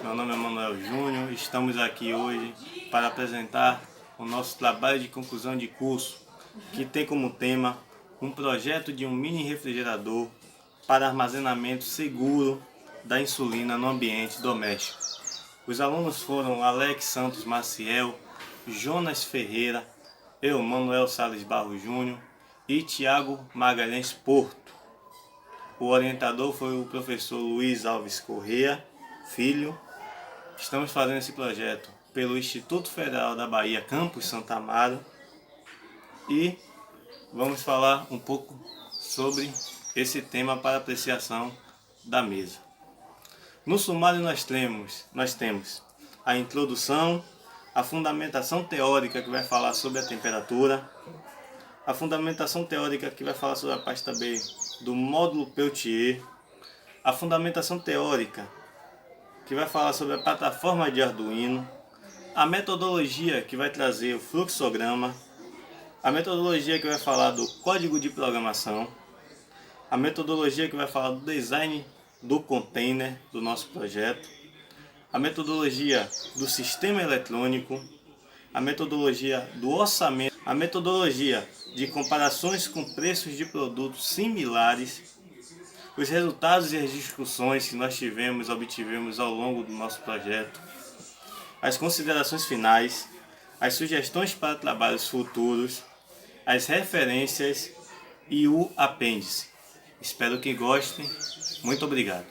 Meu nome é Manuel Júnior. Estamos aqui hoje para apresentar o nosso trabalho de conclusão de curso, que tem como tema um projeto de um mini refrigerador para armazenamento seguro da insulina no ambiente doméstico. Os alunos foram Alex Santos Maciel, Jonas Ferreira, eu, Manuel Salles Barros Júnior e Tiago Magalhães Porto. O orientador foi o professor Luiz Alves Corrêa Filho. Estamos fazendo esse projeto pelo Instituto Federal da Bahia, Campus Santa Amaro, e vamos falar um pouco sobre esse tema para apreciação da mesa. No sumário nós temos a introdução, a fundamentação teórica que vai falar sobre a temperatura, a fundamentação teórica que vai falar sobre a parte também do módulo Peltier, a fundamentação teórica que vai falar sobre a plataforma de Arduino, a metodologia que vai trazer o fluxograma, a metodologia que vai falar do código de programação, a metodologia que vai falar do design do container do nosso projeto, a metodologia do sistema eletrônico, a metodologia do orçamento, a metodologia de comparações com preços de produtos similares, os resultados e as discussões que nós obtivemos ao longo do nosso projeto, as considerações finais, as sugestões para trabalhos futuros, as referências e o apêndice. Espero que gostem. Muito obrigado.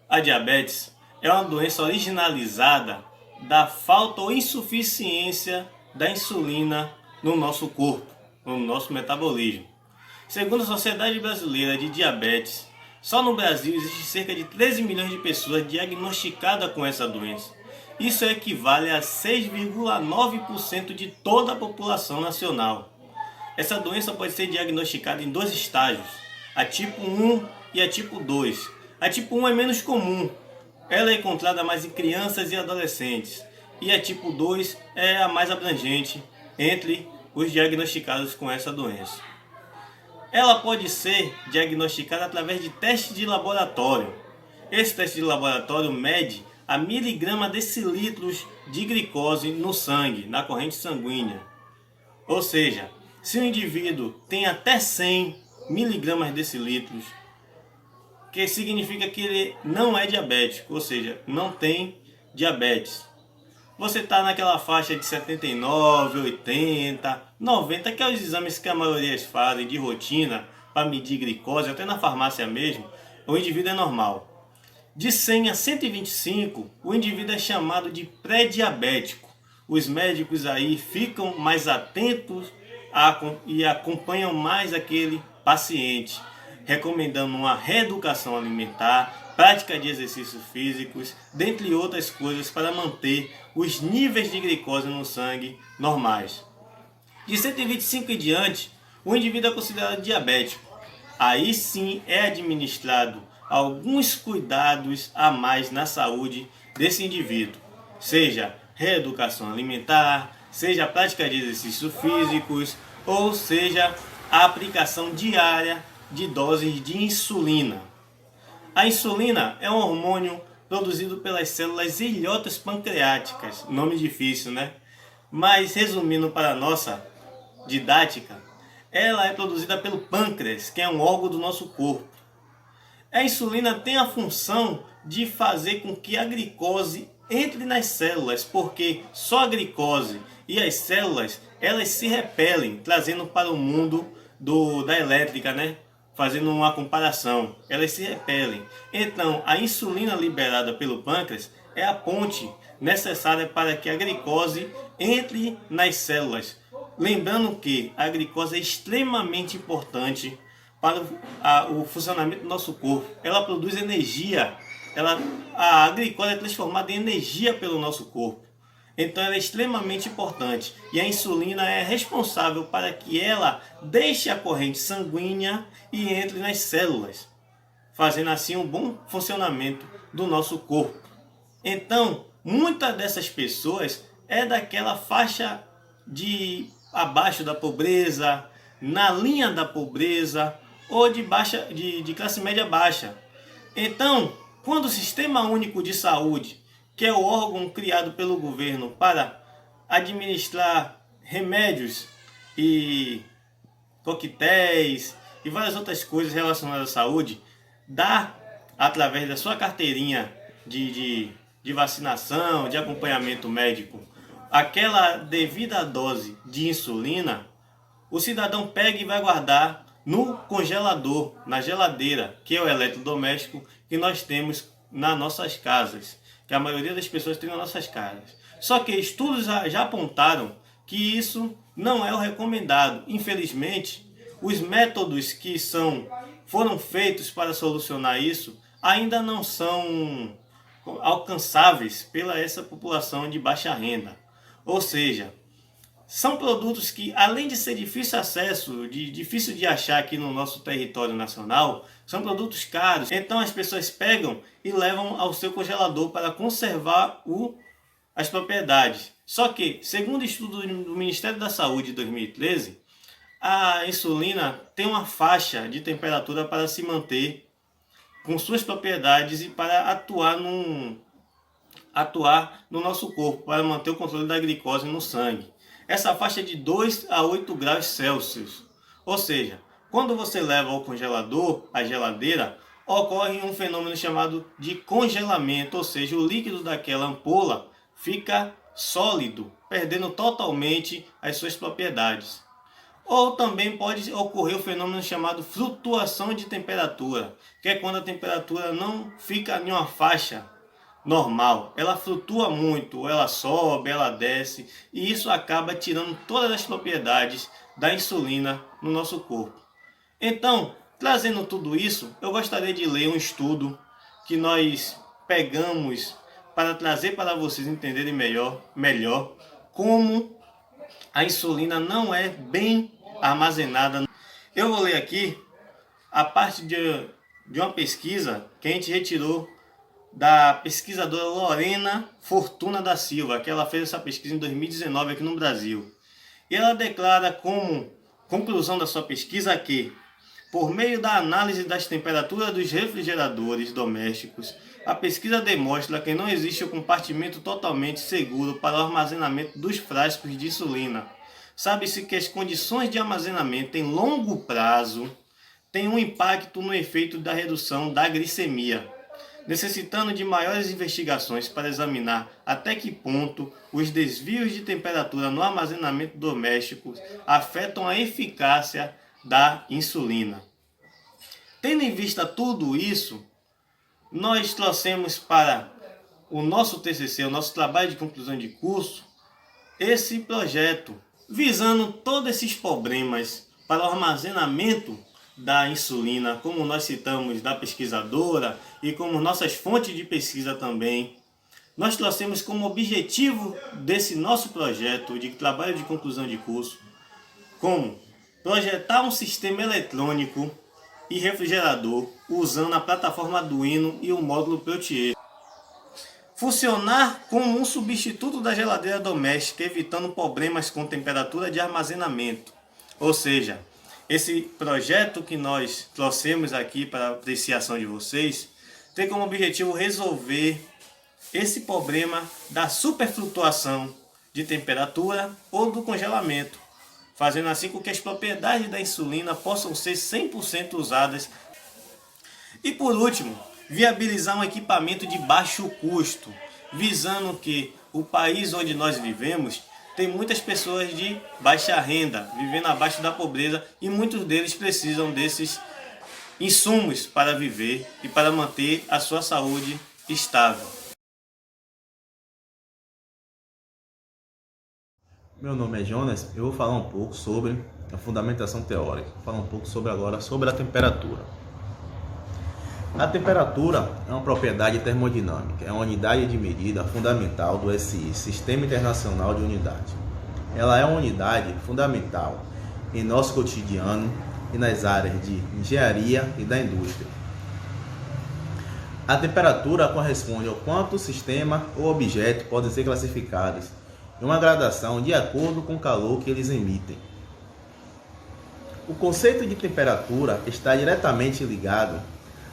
A diabetes é uma doença originalizada da falta ou insuficiência da insulina no nosso corpo, no nosso metabolismo. Segundo a Sociedade Brasileira de Diabetes, só no Brasil existe cerca de 13 milhões de pessoas diagnosticadas com essa doença. Isso equivale a 6,9% de toda a população nacional. Essa doença pode ser diagnosticada em dois estágios, a tipo 1 e a tipo 2. A tipo 1 é menos comum, ela é encontrada mais em crianças e adolescentes. E a tipo 2 é a mais abrangente entre os diagnosticados com essa doença. Ela pode ser diagnosticada através de testes de laboratório. Esse teste de laboratório mede a miligrama decilitros de glicose no sangue, na corrente sanguínea. Ou seja, se o indivíduo tem até 100 miligramas decilitros, que significa que ele não é diabético, ou seja, não tem diabetes. Você está naquela faixa de 79, 80, 90, que é os exames que a maioria fazem de rotina para medir glicose, até na farmácia mesmo, o indivíduo é normal. De 100 a 125, o indivíduo é chamado de pré-diabético. Os médicos aí ficam mais atentos e acompanham mais aquele paciente, recomendando uma reeducação alimentar, prática de exercícios físicos, dentre outras coisas, para manter os níveis de glicose no sangue normais. De 125 em diante, o indivíduo é considerado diabético. Aí sim é administrado alguns cuidados a mais na saúde desse indivíduo, seja reeducação alimentar, seja a prática de exercícios físicos, ou seja a aplicação diária de doses de insulina. A insulina é um hormônio produzido pelas células ilhotas pancreáticas, nome difícil, né? Mas resumindo para a nossa didática, ela é produzida pelo pâncreas, que é um órgão do nosso corpo. A insulina tem a função de fazer com que a glicose entre nas células, porque só a glicose e as células, elas se repelem, trazendo para o mundo da elétrica, né? Fazendo uma comparação, elas se repelem. Então, a insulina liberada pelo pâncreas é a ponte necessária para que a glicose entre nas células. Lembrando que a glicose é extremamente importante para o funcionamento do nosso corpo. Ela produz energia, a glicose é transformada em energia pelo nosso corpo. Então ela é extremamente importante e a insulina é responsável para que ela deixe a corrente sanguínea e entre nas células, fazendo assim um bom funcionamento do nosso corpo. Então, muitas dessas pessoas é daquela faixa de abaixo da pobreza, na linha da pobreza ou de classe média baixa. Então, Quando o Sistema Único de Saúde, que é o órgão criado pelo governo para administrar remédios e coquetéis e várias outras coisas relacionadas à saúde, dá, através da sua carteirinha de vacinação, de acompanhamento médico, aquela devida dose de insulina, o cidadão pega e vai guardar no congelador, na geladeira, que é o eletrodoméstico que nós temos nas nossas casas, que a maioria das pessoas tem nas nossas casas. Só que estudos já apontaram que isso não é o recomendado. Infelizmente, os métodos que foram feitos para solucionar isso ainda não são alcançáveis pela essa população de baixa renda. Ou seja, são produtos que, além de ser difícil acesso, difícil de achar aqui no nosso território nacional, são produtos caros. Então as pessoas pegam e levam ao seu congelador para conservar as propriedades. Só que, segundo o estudo do Ministério da Saúde de 2013, a insulina tem uma faixa de temperatura para se manter com suas propriedades e para atuar no nosso corpo, para manter o controle da glicose no sangue. Essa faixa é de 2 a 8 graus Celsius. Ou seja, quando você leva ao congelador, à geladeira, ocorre um fenômeno chamado de congelamento, ou seja, o líquido daquela ampola fica sólido, perdendo totalmente as suas propriedades. Ou também pode ocorrer o fenômeno chamado flutuação de temperatura, que é quando a temperatura não fica em uma faixa normal, ela flutua muito, ela sobe, ela desce, e isso acaba tirando todas as propriedades da insulina no nosso corpo. Então, trazendo tudo isso, eu gostaria de ler um estudo que nós pegamos para trazer para vocês entenderem melhor como a insulina não é bem armazenada. Eu vou ler aqui a parte de uma pesquisa que a gente retirou da pesquisadora Lorena Fortuna da Silva, que ela fez essa pesquisa em 2019 aqui no Brasil. E ela declara como conclusão da sua pesquisa que, por meio da análise das temperaturas dos refrigeradores domésticos, a pesquisa demonstra que não existe um compartimento totalmente seguro para o armazenamento dos frascos de insulina. Sabe-se que as condições de armazenamento em longo prazo têm um impacto no efeito da redução da glicemia, necessitando de maiores investigações para examinar até que ponto os desvios de temperatura no armazenamento doméstico afetam a eficácia da insulina. Tendo em vista tudo isso, nós trouxemos para o nosso TCC, o nosso trabalho de conclusão de curso, esse projeto, visando todos esses problemas para o armazenamento da insulina, como nós citamos da pesquisadora e como nossas fontes de pesquisa também. Nós trouxemos como objetivo desse nosso projeto de trabalho de conclusão de curso, como projetar um sistema eletrônico e refrigerador usando a plataforma Arduino e o módulo Peltier. Funcionar como um substituto da geladeira doméstica, evitando problemas com temperatura de armazenamento. Ou seja, esse projeto que nós trouxemos aqui para a apreciação de vocês tem como objetivo resolver esse problema da superflutuação de temperatura ou do congelamento, fazendo assim com que as propriedades da insulina possam ser 100% usadas. E por último, viabilizar um equipamento de baixo custo, visando que o país onde nós vivemos tem muitas pessoas de baixa renda, vivendo abaixo da pobreza, e muitos deles precisam desses insumos para viver e para manter a sua saúde estável. Meu nome é Jonas, eu vou falar um pouco sobre a fundamentação teórica, vou falar um pouco agora sobre a temperatura. A temperatura é uma propriedade termodinâmica, é uma unidade de medida fundamental do SI, Sistema Internacional de Unidade. Ela é uma unidade fundamental em nosso cotidiano e nas áreas de engenharia e da indústria. A temperatura corresponde ao quanto o sistema ou objeto podem ser classificados em uma gradação de acordo com o calor que eles emitem. O conceito de temperatura está diretamente ligado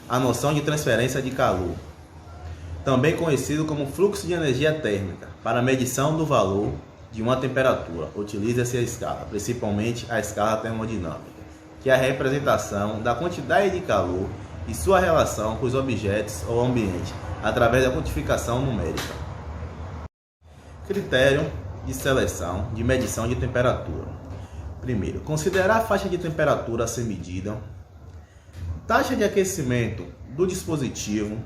à noção de transferência de calor. também conhecido como fluxo de energia térmica. Para a medição do valor de uma temperatura, utiliza-se a escala, principalmente a escala termodinâmica, que é a representação da quantidade de calor e sua relação com os objetos ou ambiente, através da quantificação numérica. Critério de seleção de medição de temperatura. Primeiro, considerar a faixa de temperatura a ser medida, taxa de aquecimento do dispositivo,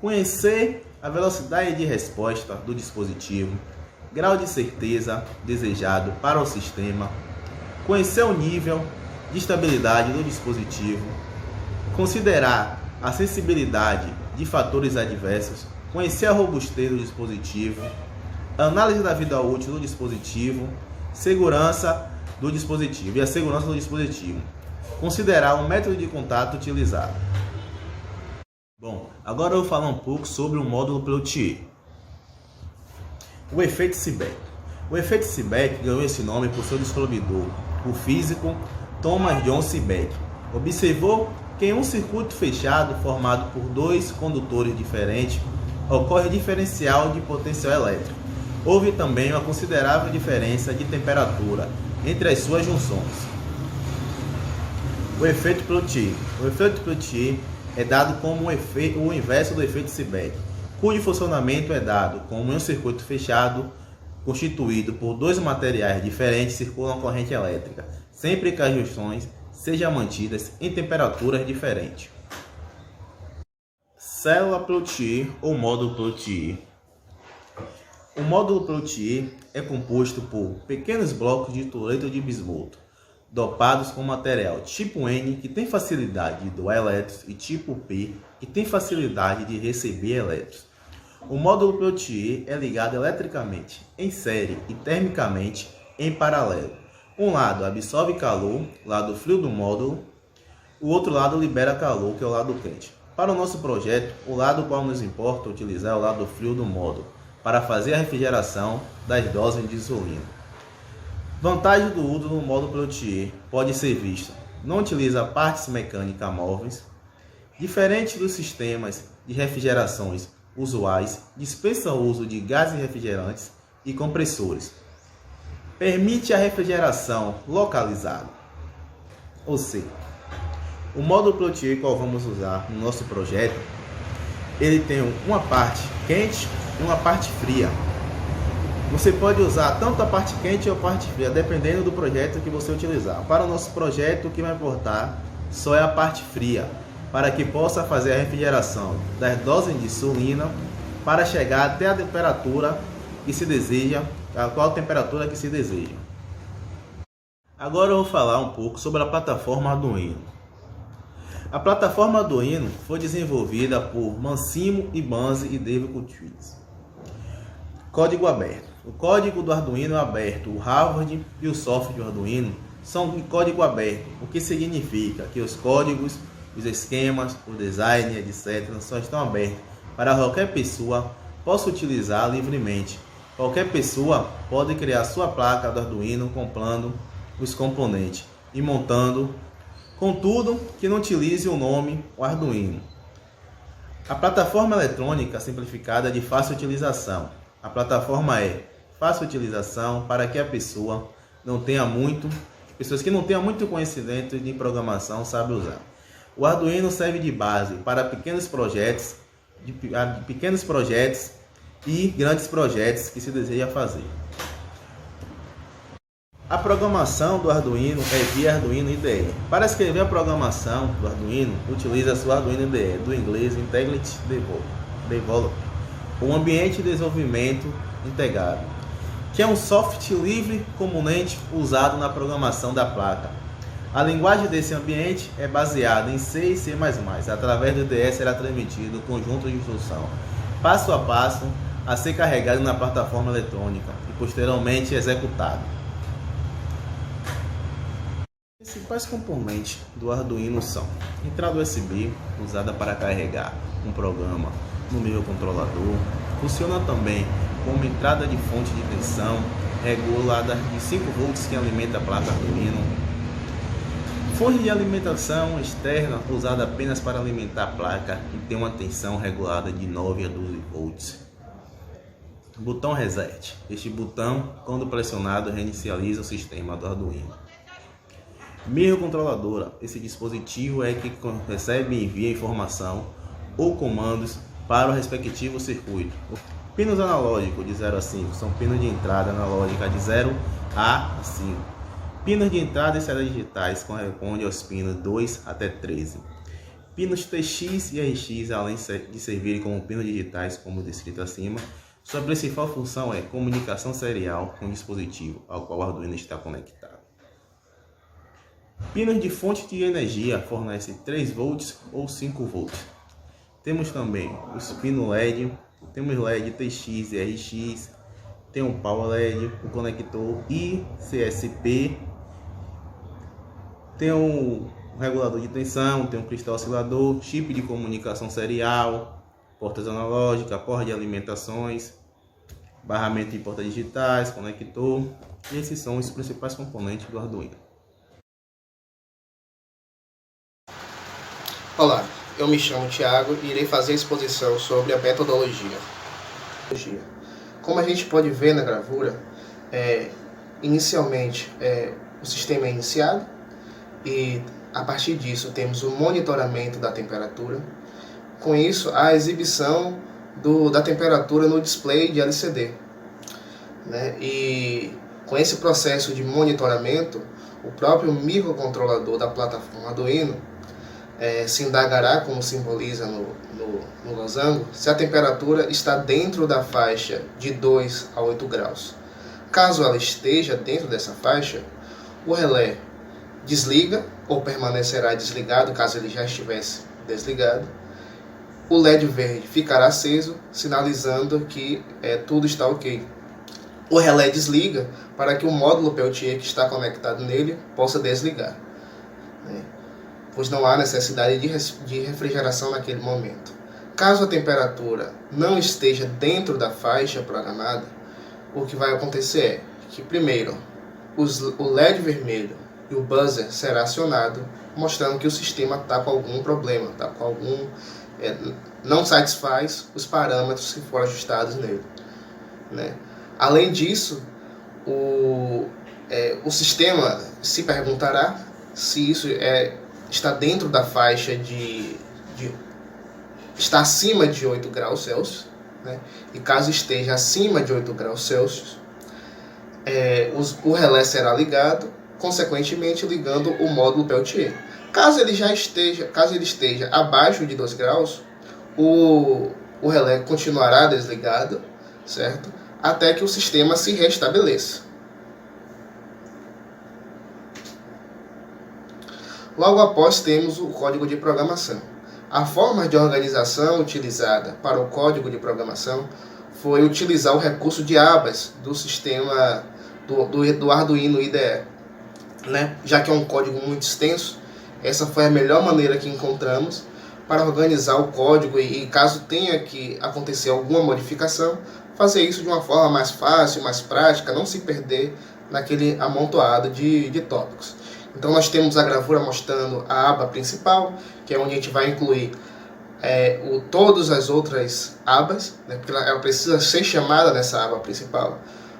conhecer a velocidade de resposta do dispositivo, grau de certeza desejado para o sistema, conhecer o nível de estabilidade do dispositivo, considerar a sensibilidade de fatores adversos, conhecer a robustez do dispositivo, análise da vida útil do dispositivo, segurança do dispositivo e a segurança do dispositivo, considerar o método de contato utilizado. Bom, agora eu vou falar um pouco sobre o módulo Peltier. O efeito Seebeck. O efeito Seebeck ganhou esse nome por seu descobridor, o físico Thomas John Seebeck. Observou que em um circuito fechado formado por dois condutores diferentes ocorre diferencial de potencial elétrico. Houve também uma considerável diferença de temperatura entre as suas junções. O efeito Peltier. O efeito Peltier é dado como o inverso do efeito Seebeck, cujo funcionamento é dado como em um circuito fechado constituído por dois materiais diferentes circulam corrente elétrica, sempre que as junções sejam mantidas em temperaturas diferentes. Célula Peltier ou módulo Peltier. O módulo Peltier é composto por pequenos blocos de tuleto de bismuto, dopados com material tipo N, que tem facilidade de doar elétrons, e tipo P, que tem facilidade de receber elétrons. O módulo Peltier é ligado eletricamente em série e termicamente em paralelo. Um lado absorve calor, lado frio do módulo, o outro lado libera calor, que é o lado quente. Para o nosso projeto, o lado qual nos importa utilizar é o lado frio do módulo, para fazer a refrigeração das doses de insulina. Vantagem do uso do módulo Peltier pode ser vista: não utiliza partes mecânicas móveis, diferente dos sistemas de refrigerações usuais, dispensa o uso de gases refrigerantes e compressores, permite a refrigeração localizada. Ou seja, o módulo Peltier qual vamos usar no nosso projeto, ele tem uma parte quente e uma parte fria. Você pode usar tanto a parte quente ou a parte fria, dependendo do projeto que você utilizar. Para o nosso projeto, o que vai importar só é a parte fria, para que possa fazer a refrigeração das doses de insulina para chegar até a temperatura que se deseja, a qual temperatura que se deseja. Agora eu vou falar um pouco sobre a plataforma Arduino. A plataforma Arduino foi desenvolvida por Massimo Ibanzi e David Curtis. Código aberto. O código do Arduino é aberto. O hardware e o software do Arduino são de código aberto, o que significa que os códigos, os esquemas, o design, etc. só estão abertos para qualquer pessoa possa utilizar livremente. Qualquer pessoa pode criar sua placa do Arduino comprando os componentes e montando, contudo que não utilize o nome Arduino. A plataforma eletrônica simplificada é de fácil utilização. A plataforma é fácil utilização para que a pessoa não tenha pessoas que não tenham muito conhecimento de programação sabem usar. O Arduino serve de base para pequenos projetos e grandes projetos que se deseja fazer. A programação do Arduino é via Arduino IDE. Para escrever a programação do Arduino, utiliza-se o Arduino IDE, do inglês Integrated Development, um ambiente de desenvolvimento integrado, que é um software livre componente usado na programação da placa. A linguagem desse ambiente é baseada em C e C++. Através do IDE será transmitido o conjunto de instrução, passo a passo, a ser carregado na plataforma eletrônica e posteriormente executado. Os principais componentes do Arduino são: entrada USB, usada para carregar um programa no microcontrolador. Funciona também como entrada de fonte de tensão regulada de 5 volts que alimenta a placa Arduino. Fonte de alimentação externa usada apenas para alimentar a placa e tem uma tensão regulada de 9 a 12 volts. Botão Reset. Este botão, quando pressionado, reinicializa o sistema do Arduino. Microcontroladora. Esse dispositivo é que recebe e envia informação ou comandos para o respectivo circuito. Pinos analógicos de 0 a 5 são pinos de entrada analógica de 0 a 5. Pinos de entrada e saída digitais correspondem aos pinos 2 até 13. Pinos TX e RX, além de servirem como pinos digitais, como descrito acima, sua principal função é comunicação serial com o dispositivo ao qual o Arduino está conectado. Pinos de fonte de energia fornecem 3 volts ou 5 volts. Temos também os pinos LED, temos LED TX e RX, tem um Power LED, o conector ICSP, tem um regulador de tensão, tem um cristal oscilador, chip de comunicação serial, portas analógicas, porta de alimentações, barramento de portas digitais, conector. E esses são os principais componentes do Arduino. Olá, eu me chamo Thiago e irei fazer a exposição sobre a metodologia. Como a gente pode ver na gravura, inicialmente o sistema é iniciado e a partir disso temos o monitoramento da temperatura. Com isso, a exibição da temperatura no display de LCD. Né? E com esse processo de monitoramento, o próprio microcontrolador da plataforma Arduino se indagará, como simboliza no losango, se a temperatura está dentro da faixa de 2 a 8 graus. Caso ela esteja dentro dessa faixa, o relé desliga ou permanecerá desligado caso ele já estivesse desligado. O LED verde ficará aceso, sinalizando que tudo está ok. O relé desliga para que o módulo Peltier que está conectado nele possa desligar, né? Pois não há necessidade de refrigeração naquele momento. Caso a temperatura não esteja dentro da faixa programada, o que vai acontecer é que, primeiro, o LED vermelho e o buzzer será acionado, mostrando que o sistema está com algum problema, está com não satisfaz os parâmetros que foram ajustados nele, né? Além disso, o sistema se perguntará se isso está dentro da faixa está acima de 8 graus Celsius, né? E caso esteja acima de 8 graus Celsius, o relé será ligado, consequentemente ligando o módulo Peltier. Caso ele esteja abaixo de 2 graus, o relé continuará desligado, certo? Até que o sistema se restabeleça. Logo após temos o código de programação. A forma de organização utilizada para o código de programação foi utilizar o recurso de abas do sistema do Arduino IDE, né? Já que é um código muito extenso, essa foi a melhor maneira que encontramos para organizar o código e caso tenha que acontecer alguma modificação, fazer isso de uma forma mais fácil, mais prática, não se perder naquele amontoado de tópicos. Então nós temos a gravura mostrando a aba principal, que é onde a gente vai incluir todas as outras abas, né, porque ela precisa ser chamada nessa aba principal.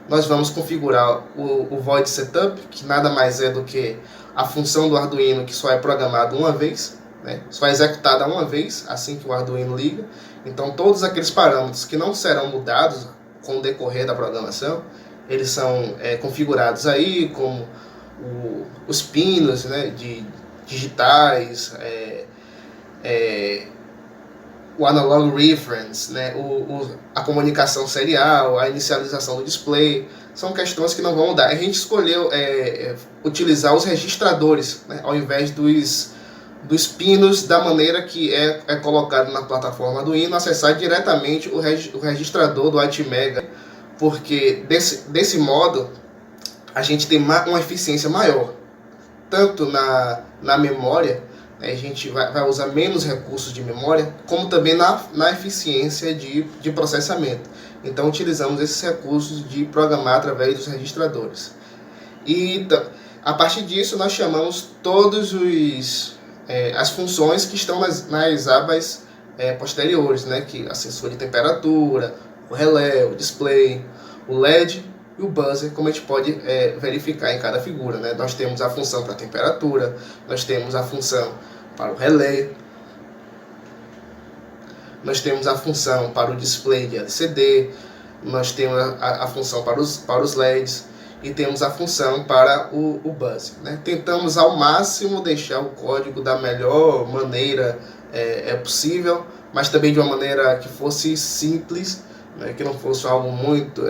Nós vamos configurar o Void Setup, que nada mais é do que a função do Arduino que só é programada uma vez, né, só é executada uma vez assim que o Arduino liga. Então todos aqueles parâmetros que não serão mudados com o decorrer da programação, eles são configurados aí, como os pinos, né, digitais, o analog reference, né, a comunicação serial, a inicialização do display, são questões que não vão mudar. A gente escolheu utilizar os registradores, né, ao invés dos pinos, da maneira que é colocado na plataforma do Arduino, acessar diretamente o registrador do Atmega, porque desse modo a gente tem uma eficiência maior, tanto na memória, a gente vai usar menos recursos de memória, como também na eficiência de processamento. Então utilizamos esses recursos de programar através dos registradores. E A partir disso, nós chamamos todos as funções que estão nas abas posteriores, né? Que a sensor de temperatura, o relé, o display, o LED e o buzzer, como a gente pode verificar em cada figura, né? Nós temos a função para a temperatura, nós temos a função para o relé, nós temos a função para o display de LCD, nós temos a função para os LEDs e temos a função para o buzzer, né? Tentamos ao máximo deixar o código da melhor maneira possível, mas também de uma maneira que fosse simples, né? Que não fosse algo muito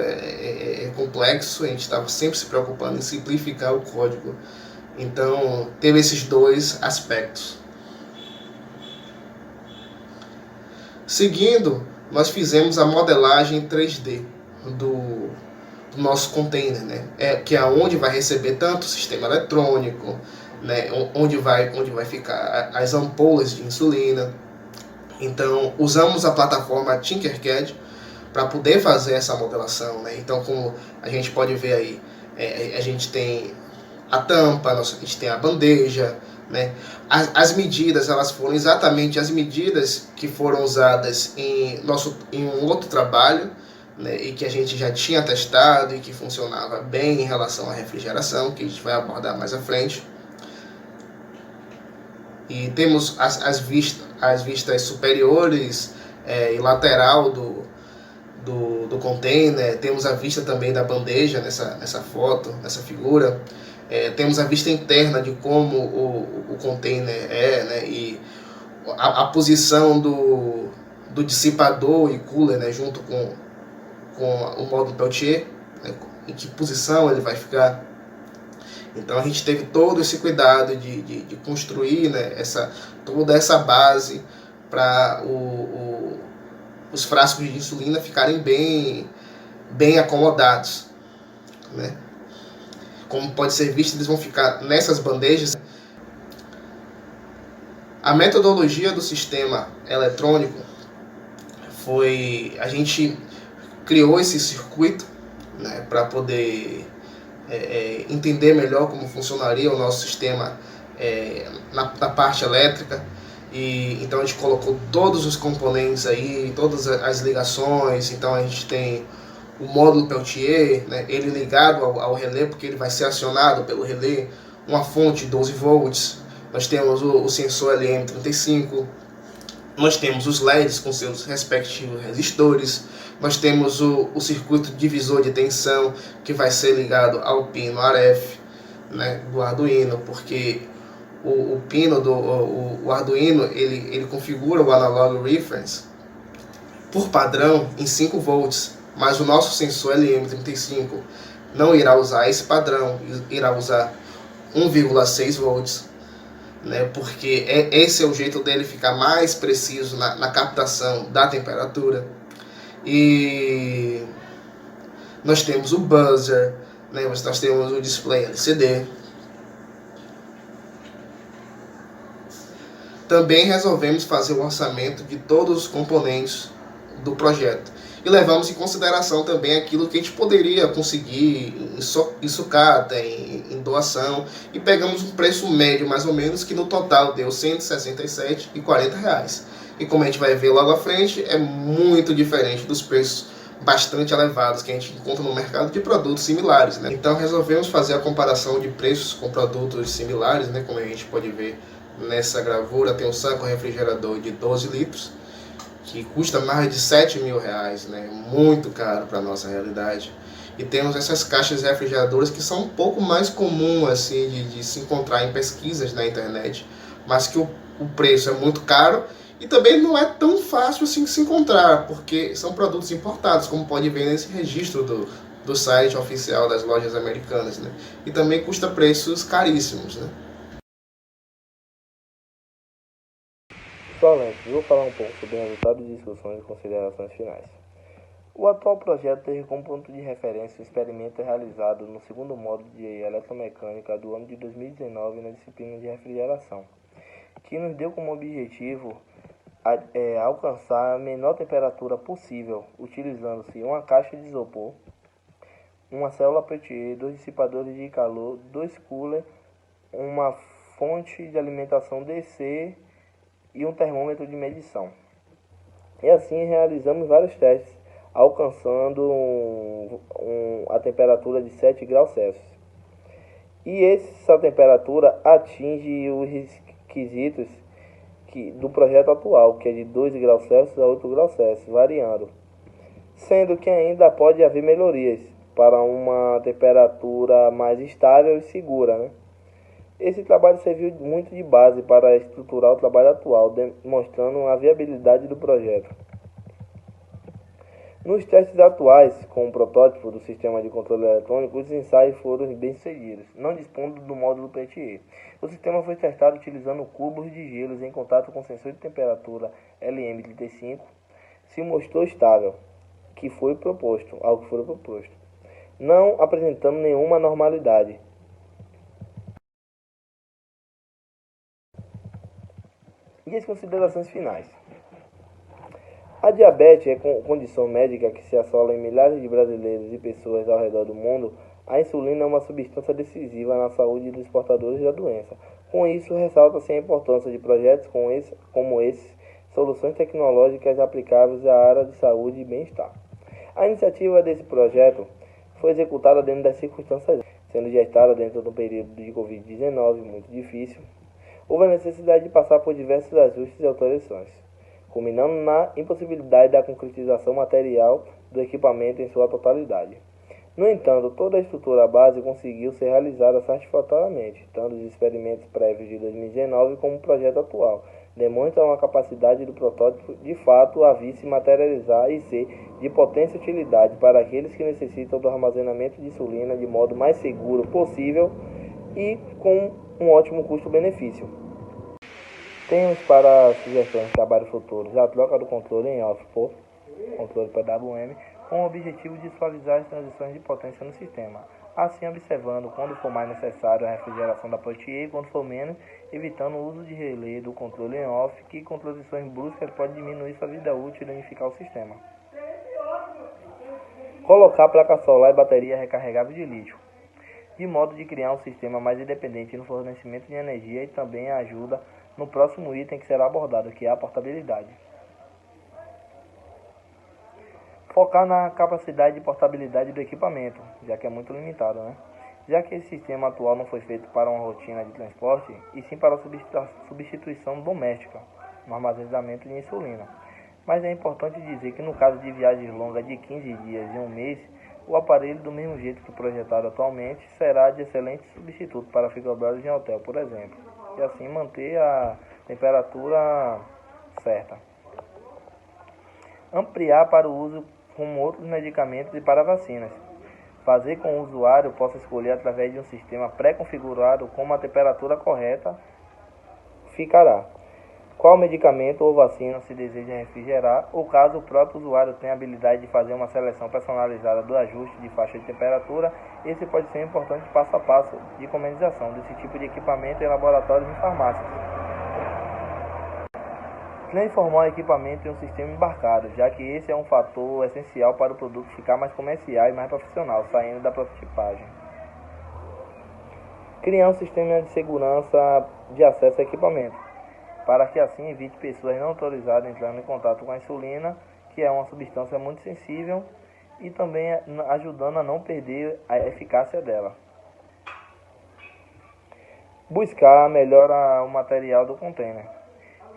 complexo. A gente estava sempre se preocupando em simplificar o código. Então teve esses dois aspectos. Seguindo, nós fizemos a modelagem 3D do nosso container, né? Que é onde vai receber tanto o sistema eletrônico, né? onde vai ficar as ampolas de insulina. Então, usamos a plataforma Tinkercad para poder fazer essa modelação, né? Então, como a gente pode ver aí, a gente tem a tampa, a gente tem a bandeja, né? As medidas, elas foram exatamente as medidas que foram usadas em um outro trabalho, né? E que a gente já tinha testado e que funcionava bem em relação à refrigeração, que a gente vai abordar mais à frente. E temos as vistas superiores e lateral do container, temos a vista também da bandeja nessa foto, nessa figura. Temos a vista interna de como o container né? E a posição do dissipador e cooler, né? Junto com o módulo Peltier, né? Em que posição ele vai ficar. Então a gente teve todo esse cuidado de construir, né? Toda essa base para os frascos de insulina ficarem bem acomodados, né? Como pode ser visto, eles vão ficar nessas bandejas. A metodologia do sistema eletrônico a gente criou esse circuito, né, para poder entender melhor como funcionaria o nosso sistema na parte elétrica. E então a gente colocou todos os componentes aí, todas as ligações. Então a gente tem o módulo Peltier, né, ele ligado ao relé, porque ele vai ser acionado pelo relé, uma fonte de 12 volts. Nós temos o sensor LM35, nós temos os LEDs com seus respectivos resistores, nós temos o circuito divisor de tensão, que vai ser ligado ao pino RF, né, do Arduino, porque o pino o Arduino ele configura o analog reference por padrão em 5 volts, mas o nosso sensor LM35 não irá usar esse padrão, irá usar 1,6 volts, né, porque esse é o jeito dele ficar mais preciso na captação da temperatura. E nós temos o buzzer, né, nós temos o display LCD. Também resolvemos fazer o orçamento de todos os componentes do projeto e levamos em consideração também aquilo que a gente poderia conseguir em sucata, em doação, e pegamos um preço médio mais ou menos, que no total deu R$ 167,40. E como a gente vai ver logo à frente, é muito diferente dos preços bastante elevados que a gente encontra no mercado de produtos similares, né? Então resolvemos fazer a comparação de preços com produtos similares, né? Como a gente pode ver nessa gravura, tem um saco refrigerador de 12 litros, que custa mais de R$7.000, né? Muito caro para a nossa realidade. E temos essas caixas refrigeradoras que são um pouco mais comum assim, de se encontrar em pesquisas na internet, mas que o preço é muito caro e também não é tão fácil assim de se encontrar, porque são produtos importados, como pode ver nesse registro do site oficial das lojas americanas, né? E também custa preços caríssimos, né? Pessoalmente, vou falar um pouco sobre resultados de discussões e considerações finais. O atual projeto teve como ponto de referência o experimento realizado no segundo módulo de eletromecânica do ano de 2019 na disciplina de refrigeração, que nos deu como objetivo alcançar a menor temperatura possível, utilizando-se uma caixa de isopor uma célula Peltier, 2 dissipadores de calor, 2 coolers, uma fonte de alimentação DC e um termômetro de medição. E assim realizamos vários testes, alcançando a temperatura de 7 graus Celsius. E essa temperatura atinge os requisitos do projeto atual, que é de 2 graus Celsius a 8 graus Celsius, variando. Sendo que ainda pode haver melhorias para uma temperatura mais estável e segura, né? Esse trabalho serviu muito de base para estruturar o trabalho atual, demonstrando a viabilidade do projeto. Nos testes atuais, com o protótipo do sistema de controle eletrônico, os ensaios foram bem-sucedidos, não dispondo do módulo Peltier. O sistema foi testado utilizando cubos de gelos em contato com sensor de temperatura LM35, se mostrou estável, ao que foi proposto, não apresentando nenhuma anormalidade. E as considerações finais. A diabetes é condição médica que se assola em milhares de brasileiros e pessoas ao redor do mundo. A insulina é uma substância decisiva na saúde dos portadores da doença. Com isso, ressalta-se a importância de projetos como esses, soluções tecnológicas aplicáveis à área de saúde e bem-estar. A iniciativa desse projeto foi executada dentro das circunstâncias, sendo gestada dentro de um período de Covid-19 muito difícil. Houve a necessidade de passar por diversos ajustes e alterações, culminando na impossibilidade da concretização material do equipamento em sua totalidade. No entanto, toda a estrutura base conseguiu ser realizada satisfatoriamente, tanto os experimentos prévios de 2019 como o projeto atual demonstram a capacidade do protótipo de fato a vir se materializar e ser de potência e utilidade para aqueles que necessitam do armazenamento de insulina de modo mais seguro possível e com um ótimo custo-benefício. Temos para sugestões de trabalhos futuros a troca do controle em off por controle PWM, com o objetivo de suavizar as transições de potência no sistema, assim observando quando for mais necessário a refrigeração da Peltier e quando for menos, evitando o uso de relé do controle em off, que com transições bruscas pode diminuir sua vida útil e danificar o sistema. Colocar placa solar e bateria recarregável de lítio, de modo de criar um sistema mais independente no fornecimento de energia e também ajuda no próximo item que será abordado, que é a portabilidade. Focar na capacidade de portabilidade do equipamento, já que é muito limitado, né? Já que esse sistema atual não foi feito para uma rotina de transporte, e sim para a substituição doméstica, no armazenamento de insulina. Mas é importante dizer que no caso de viagens longas de 15 dias e um mês, o aparelho, do mesmo jeito que projetado atualmente, será de excelente substituto para frigobares em hotel, por exemplo, e assim manter a temperatura certa. Ampliar para o uso com outros medicamentos e para vacinas. Fazer com que o usuário possa escolher através de um sistema pré-configurado como a temperatura correta ficará. Qual medicamento ou vacina se deseja refrigerar, ou caso o próprio usuário tenha a habilidade de fazer uma seleção personalizada do ajuste de faixa de temperatura, esse pode ser um importante passo a passo de comercialização desse tipo de equipamento em laboratórios e farmácias. Transformar o equipamento em um sistema embarcado, já que esse é um fator essencial para o produto ficar mais comercial e mais profissional, saindo da prototipagem. Criar um sistema de segurança de acesso ao equipamento, para que assim evite pessoas não autorizadas entrando em contato com a insulina, que é uma substância muito sensível, e também ajudando a não perder a eficácia dela. Buscar melhor o material do container,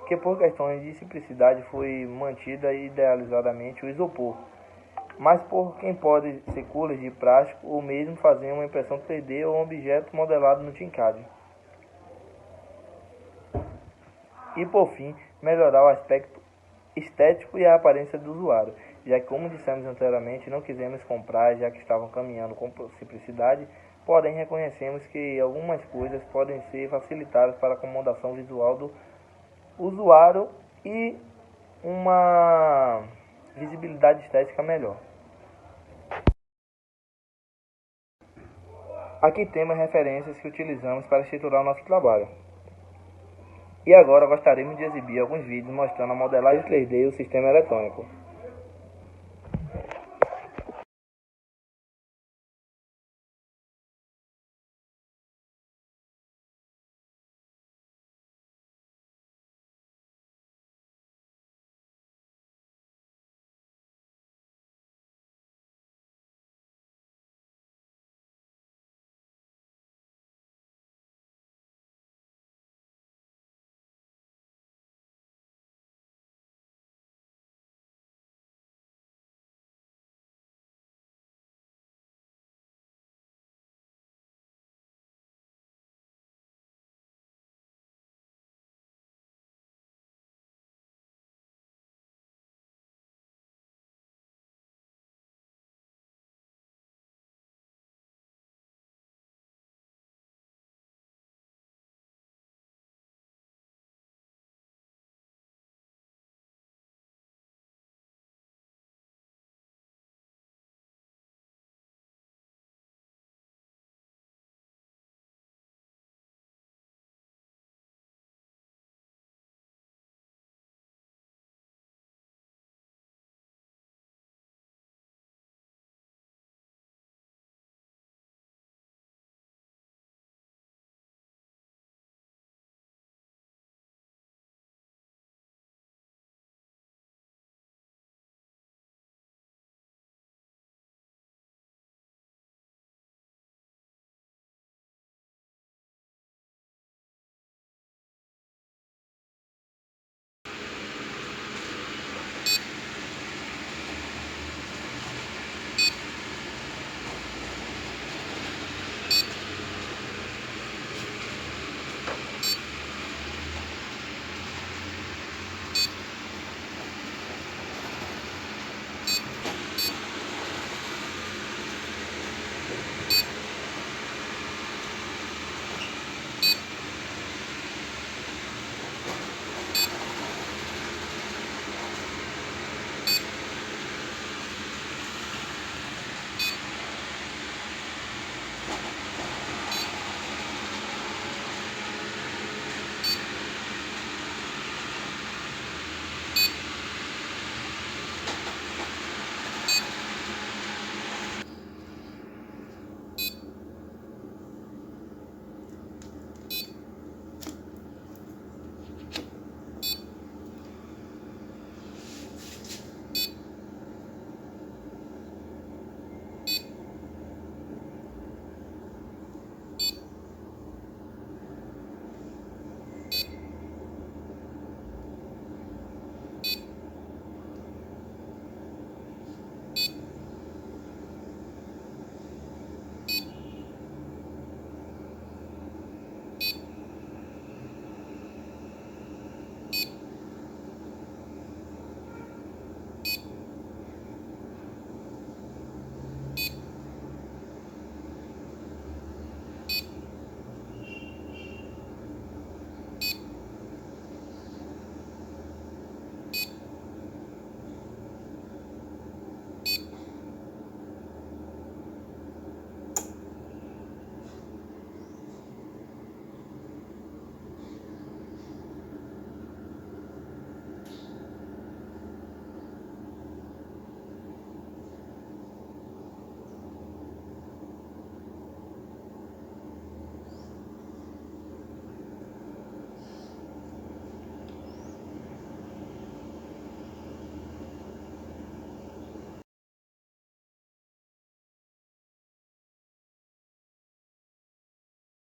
que por questões de simplicidade foi mantida idealizadamente o isopor, mas por quem pode ser coolers de plástico ou mesmo fazer uma impressão 3D ou um objeto modelado no TINCAD. E por fim, melhorar o aspecto estético e a aparência do usuário, já que, como dissemos anteriormente, não quisemos comprar já que estavam caminhando com simplicidade, porém reconhecemos que algumas coisas podem ser facilitadas para a acomodação visual do usuário e uma visibilidade estética melhor. Aqui temos referências que utilizamos para estruturar o nosso trabalho. E agora gostaríamos de exibir alguns vídeos mostrando a modelagem 3D e o sistema eletrônico.